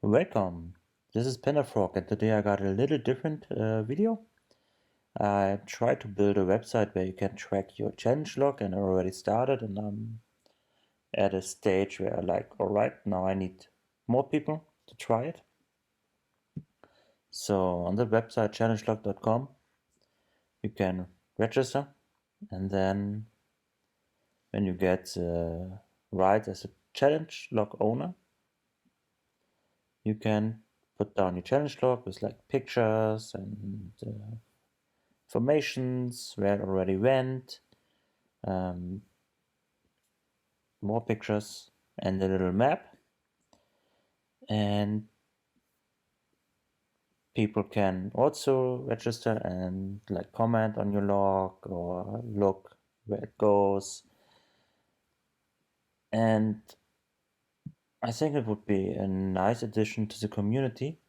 Welcome, this is Panda-Frog, and today I got a little different video. I tried to build a website where you can track your challenge log, and I already started, and I'm at a stage where alright, now I need more people to try it. So on the website challengelog.com you can register, and then when you get right as a challenge log owner, you can put down your challenge log with like pictures and informations, where it already went, more pictures, and a little map. And people can also register and like comment on your log or look where it goes. And I think it would be a nice addition to the community.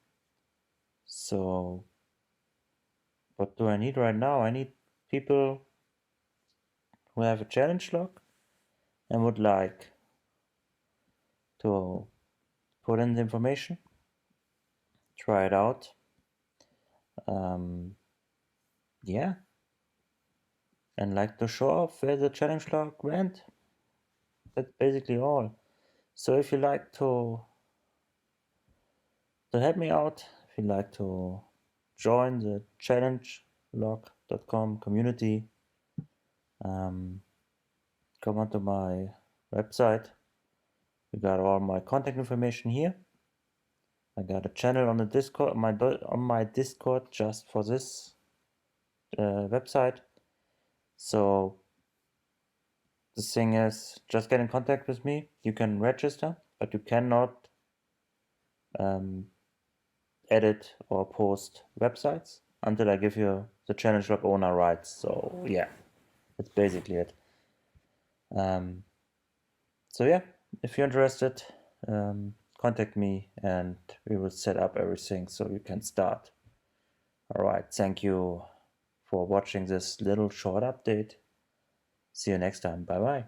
So what do I need right now? I need people who have a challenge log and would like to put in the information, try it out. Yeah, and like to show off where the challenge log went. That's basically all. So if you like to help me out, if you like to join the challengelog.com community, come onto my website. You got all my contact information here. I got a channel on the Discord, on my Discord just for this website. So the thing is, just get in contact with me. You can register, but you cannot edit or post websites until I give you the challenge log owner rights. So yeah, that's basically it. So yeah, if you're interested, contact me and we will set up everything so you can start. All right, thank you for watching this little short update. See you next time. Bye bye.